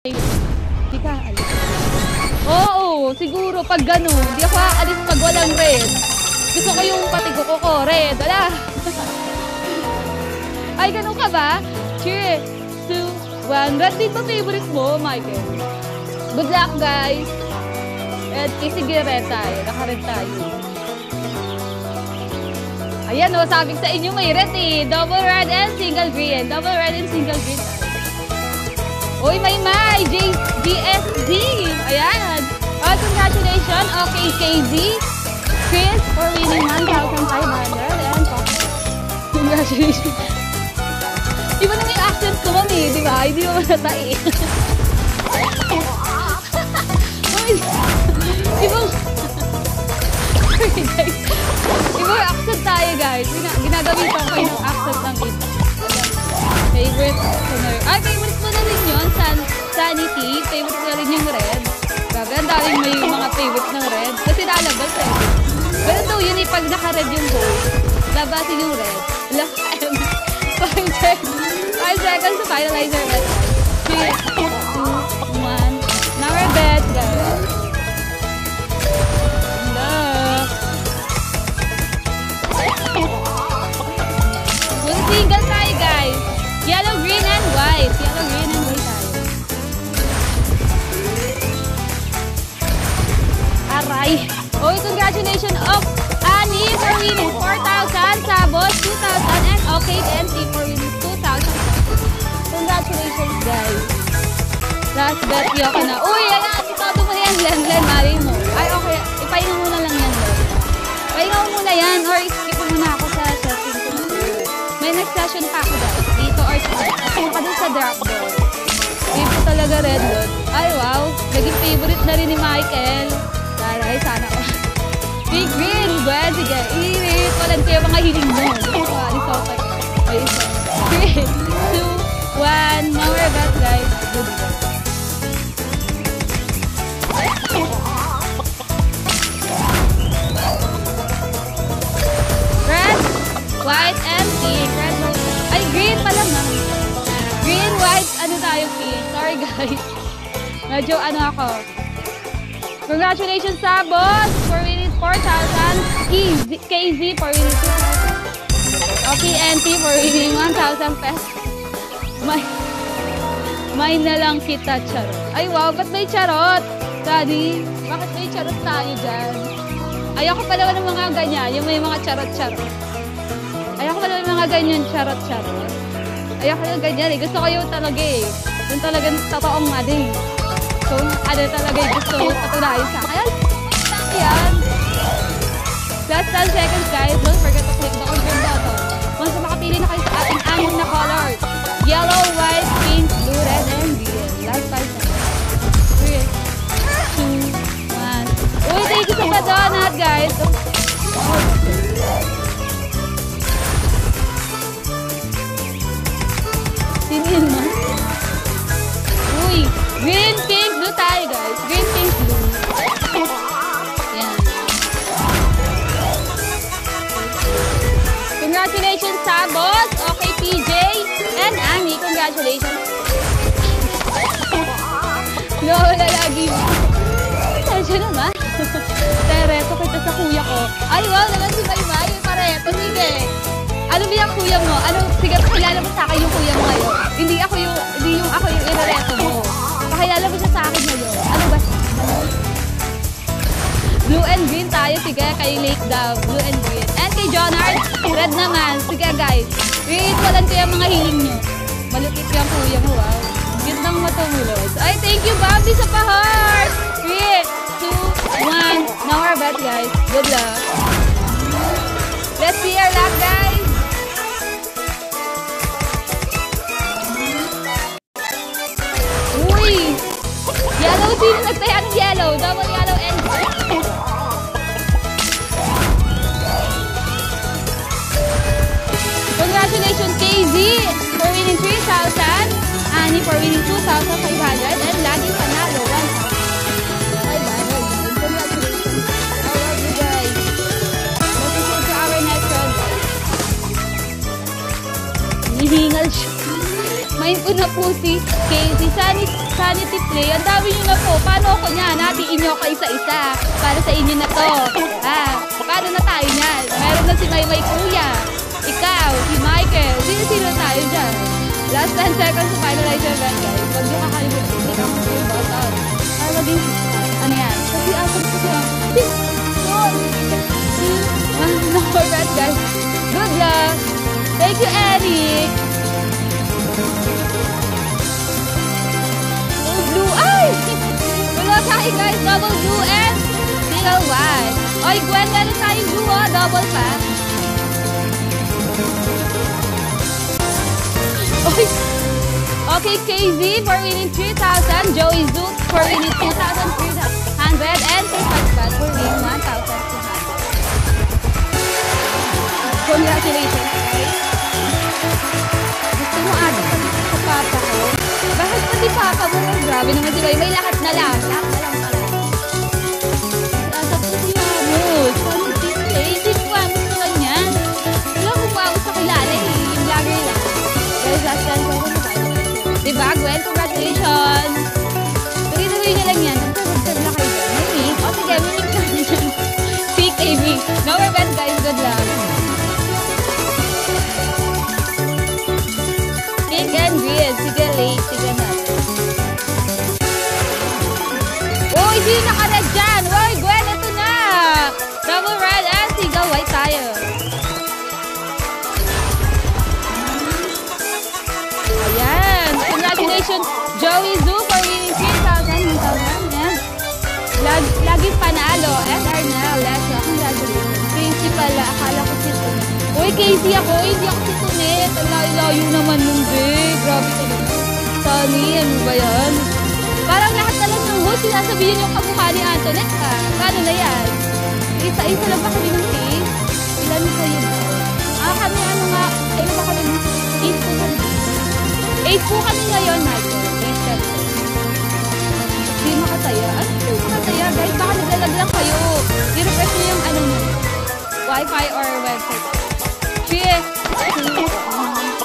Hindi ka aalis. Oo, siguro pag gano'n. Hindi ako aalis pag walang red. Gusto ko yung pati ko red. Wala. Ay, ganun ka ba? 3, 2, 1. Red din ba favorite mo, Michael? Good luck, guys. At sige, red tayo. Naka-red tayo. Ayan, o, sabi sa inyo may red eh. Double red and single green. Double red and single green. Uy, may GSD. Ayan. Oh, congratulations. Okay, KZ. Chris for winning 1,500. Ayan, congratulations. Iba na yung accent ko, mami, di ba? Hindi mo matay. Ibang accent tayo, guys. Ginagamitan ko yung accent ng ito. Favorite singer. Ay, favorite mo na rin yun. Sanity. Favorite mo na rin yung red. Grabe, ang daming may mga favorite ng red. Kasi nalabas eh. Ganun daw yun eh, pag naka-red yung host, labasin yung red. 5 seconds to finalize our bet. 3, 2, 1. Now our bet, guys. Full single tayo, guys. Yellow, green, and white. Yellow, green, and white tayo. Aray. Oh, congratulations of Annie for winning 4,000, Sabos 2,000, and okay, NT for winning 2,000. Congratulations, guys. Last bet, yoko na. Uy, ayan, ito mo na yan, Glenn, mali mo. Ay, okay, ipahinga muna lang yan, Glenn. Pahinga mo muna yan, or skip mo muna ako sa setting ko. May next session pa ako, guys. Dito or sa ako ka dun sa drop doon. Dito talaga red doon. Ay, wow. Naging favorite na rin ni Michael. Taray, sana ko. Big green, well, sige. Irit. Walang kayo mga hiling mo. Gusto ko, alisotak. Ayun. 3, 2, 1. Now we're back, guys. Good luck. Red, white, and pink. Red, white. Ay, green pala, ma'am. Green, white, ano tayo, pink. Sorry, guys. Medyo ano ako. Congratulations, Sabos, for winning 4,000. KZ for winning 2,000. Okay, NT for winning 1,000 pesos. May na lang kita, charot. Ay, wow, ba't may charot? Daddy, bakit may charot tayo dyan? Ayoko pa naman ng mga ganyan, yung may mga charot-charot. Ayoko pa naman ng mga ganyan, charot-charot. Ayoko yung ganyan eh. Gusto ko yung talaga eh. Yung talagang totoong mali. So, ano talaga yung gusto mo patunayan sa akin. Yan. Last 10 seconds, guys. Don't forget to click the confirm button. Once makapili na kayo sa ating anim na color. Yellow, white, pink, blue, red, and green. Last 5 seconds. 3, 2, 1. Uy, thank you sa donut, guys. Sinin mo. Uy, green, pink, blue tayo, guys. Green, pink, blue. Yan. Congratulations, Sabos. Okay, PJ. And Annie, congratulations. No, wala lagi mo. Saan naman? Tereto kita sa kuya ko. Ay, wow, naman si Maymay. Pareto, sige. Ano ba yung kuya mo? Ano, sige, pakilala mo sa akin yung kuya mo ngayon. Hindi ako yung irareto mo. Pakilala mo siya sa akin ngayon. Ano ba? Blue and green tayo, sige, kay Lake Dove. Blue and green. And kay Jonard, red naman. Sige, guys. Walan ko yung mga hiling nyo. Malupit yung kuya mo, wow. Gandang matumulos. Ay, thank you, Bobby, sa pa-heart. 3, 2, 1. Now we're back, guys. Good luck. Let's see our luck, guys. Uy! Yellow, sino nagtaya ng yellow? Double yellow and congratulations, KZ, for winning 3,000. Annie for winning 2,500. And laging panalo, 1,000. Congratulations. I love you guys. Let's go to our next round. Hihingal siya. May na po si Casey. Sanity Play. Ang dami nyo na po. Paano ako niyan? Hatiin nyo ako isa-isa. Para sa inyo na to. Paano na tayo niyan? Meron na si Maymay Kuya. Ikaw, si Michael. Sino-sino tayo dyan? Last 10 seconds to finalize your bet, guys. Huwag nyo kakalimutan. Hindi ka mag-save out. Para maging ano yan? Kasi ako siya. Number bet, guys. Good luck. Thank you, Eric. Oh, blue. Ay! Wala tayo, guys. Double blue and single white. Oy, Gwen, meron tayong blue, oh. Double pa. Oy. Okay, KZ for winning 3,000. Joey Zook for winning 2,300. And Chris Hotspot for winning 1,200. Congratulations, guys. Gusto mo ata sa papa ko? Bakit pati papa mo? Grabe naman si May lahat na lang. Lahat na lang pala. Nasa po si Mamos. Ano si Play? Hindi ko Mamos naman yan. Wala kong Mamos sa kilala eh. Yung vlogger lang. Guys, last time ko na tayo. Diba, Gwen? Congratulations! Tuloy-tuloy niya lang yan. Subscribe na kayo dyan. May link? O sige, may link na dyan. CKB. No more bet, guys. Good luck. Pink and green. Sige, late. Sige natin. Uy, sino naka-red dyan? Uy, Gwen, ito na. Double red and sigaw white tayo. Ayan. Congratulations, Joey Zoo for winning 3,000. Yan. Lagi panalo. And Arnel, let's go. Congratulations. Casey pala. Akala ko si Tunet. Uy, Casey ako. Hindi ako si Tunet. Ang layo-layo naman nun, babe. Grabe talaga. Sunny, ano ba yan? Parang lahat talaga ng host, sinasabihin yung kamukha ni Antoinette, ha? Paano na yan? Isa-isa lang ba kami ng case? Ilan kayo na? Kami ano nga, ilan ba kami? 8 po kami. 8 po kami ngayon, Michael. 8 kami. Hindi makataya. Ano hindi makataya, guys? Baka naglalag lang kayo. I-refresh nyo yung ano nyo. Wi-Fi or website. Cheers!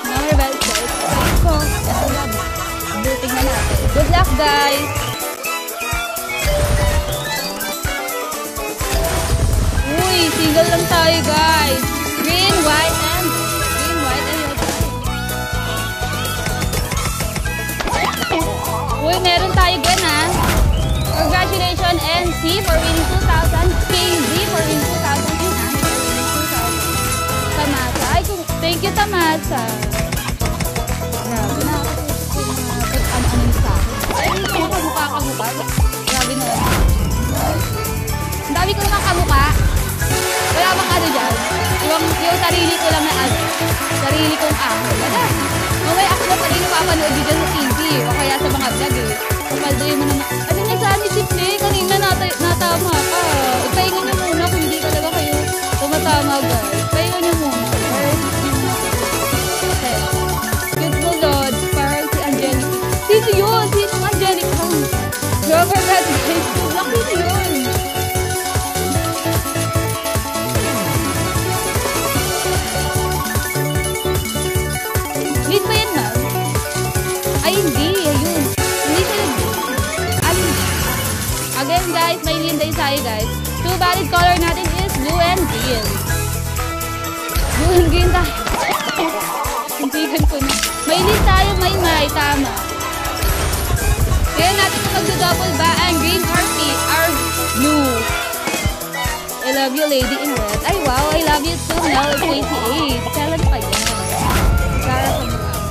Number website. Guys ko. Ito lang. Buting na natin. Good luck, guys! Uy, single lang tayo, guys. Green, white, and uy, meron tayo Gwen, ha? Congratulations, NC for winning 2,000. KZ for winning 2,000. And Annie for winning 2,000. Tamasa. Ay, thank you, Tamasa. Grabe na ako. Ano sa akin. Ay, kamukha. Grabe na lang. Ang dami ko naman kamukha. Wala bang ano dyan? Yung sarili ko lang na ano. Sarili kong ako. Mamaya ako na pala yung papanood dito sa TV o kaya sa mga vlog eh. Kapaldoy mo naman. Ano nga sanity play? Kanina natama ka. Ipahinga nyo muna kung hindi talaga kayo tumatama, guys. Ipahinga nyo muna. Cute mo, Lord. Parang si Angelica. Sino yun? Sinong Angelica? Rubber red, guys. Laki na yun. Lead ba yan, ma'am? Ay, hindi. Ayun. Hindi siya alin. Again, guys, may lead din tayo, guys. Two valid color natin is blue and green. Blue and green tayo. Hintigan ko na. May lead tayo, may tama. Kaya natin kung magdo-double ba ang green or pink or blue. I love you, lady in red. Ay, wow. I love you too, Mel 28. Kailan pa yan?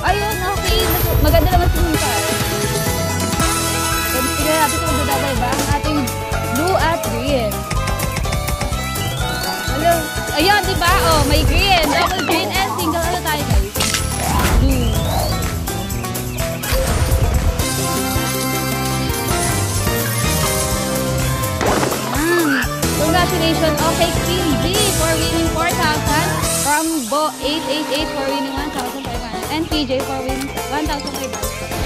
Ayun, okay. Maganda naman si Hunka. Sige natin kung magdadabay ba ang ating blue at green. Hello. Ayun, diba? Oh, may green. Double green and single. Ano tayo, guys? Blue. Congratulations. Okay, KZ for winning 4,000. From Bo 888 for winning 1,500. And PJ for winning 1,500.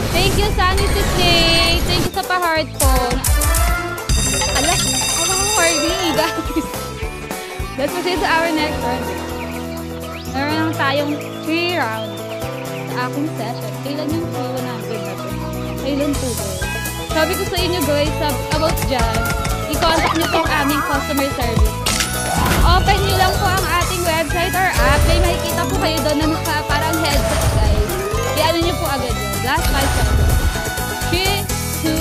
Thank you, Sunny Play. Thank you sa pa-heart po. Ala, ako horny, guys. Let's proceed to our next round. Meron lang tayong 3 rounds sa aking session. Kailan yung 300 na to? Kailan po ba? Sabi ko sa inyo guys, about dyan, i-contact nyo po ang aming customer service. Open nyo lang po ang ating website or app. May makikita po kayo doon na parang headset guys. I-ano nyo po agad yun. Last 5 seconds. 3, 2,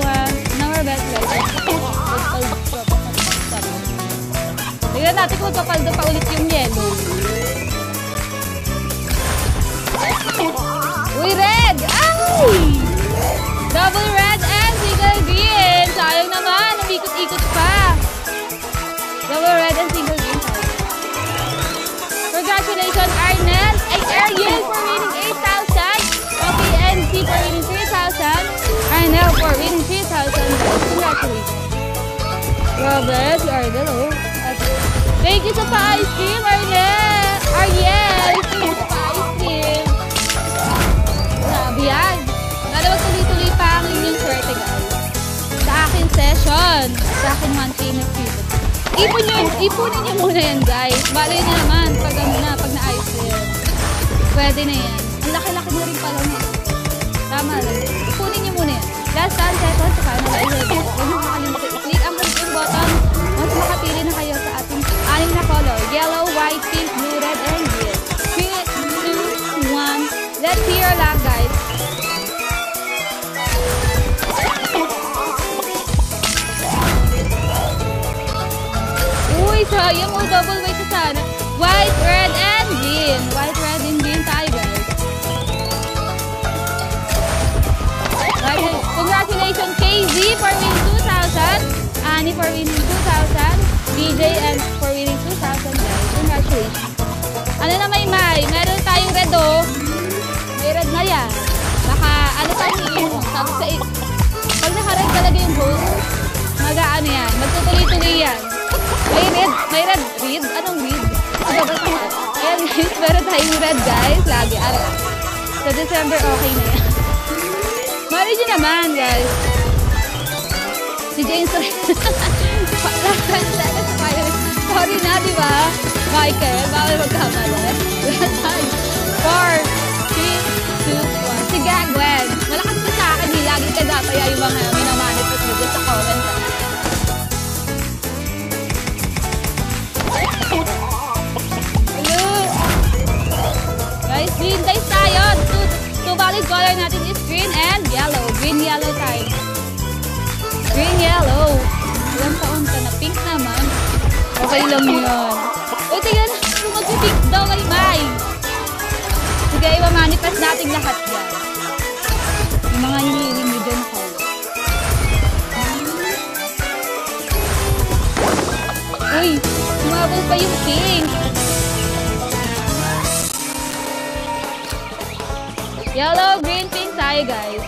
1. Now we're back guys. Tignan natin kung papaldo pa ulit yung yellow. Uy, red! Ay! Double red and single green. Sayang naman. Umikot-ikot pa. Double red and single green. Congratulations, Arnel. Ay, Ariel for winning 8,000. Okay, and C for winning 3,000. Arnel for winning 3,000. Congratulations. Grabe, si Arnel, oh. Thank you sa pa-ice cream, Arnel. Ariel, thank you sa pa-ice cream. Grabe yan. Lalo tuloy-tuloy pa ang inyong swerte, guys. Sa akin session. Sa akin monthly na free. Ipunin nyo muna yan, guys. Balay nyo naman pag na-ice cream. Pwede na yan. Ang laki-laki na rin pala na. Tama lang. Ipunin nyo muna yan. Last 10 seconds sa final i-head. Huwag nyo makalimutan. I-click ang confirm button once makapili na kayo sa ating aning na color. Yellow, white, pink, blue, red, and green. 3, 2, 1. Let's see your luck, guys. Uy, sayang mo. Double white sa sana. White, red, and green. White, red, and green tayo, guys. Congratulations, KZ for winning 2,000. Annie for winning 2,000. DJ and for winning 2,000, guys. Congratulations. Ano na may? Meron tayong red, oh. May red na yan. Baka, ano pa yung pag naka-red talaga yung bowl, mag-ano yan. Magtutuloy-tuloy yan. May red. Read? Anong read? Ayan, guys. Meron tayong red, guys. Lagi. Sa December, okay na yan. Mali nyo naman, guys. Si James Ray. Sorry na, di ba? Michael, bawal magkamali. Last time. 4, 3, 2, 1. Si Gagwen. Malakas ka sa akin. Lagi ka dataya yung mga minamanifest mo dyan sa comment. Hello. Guys, green dice tayo. Two valid color natin is green and yellow. Green, yellow tayo. Green, yellow. Ilang taon ka na? Pink naman. Okay lang yun. Uy, tignan na. Mag-pink daw kay May. Sige, iwa-manifest natin lahat yan. Yung mga hinihiling mo dyan ako. Uy, sumabog pa yung pink. Yellow, green, pink tayo, guys.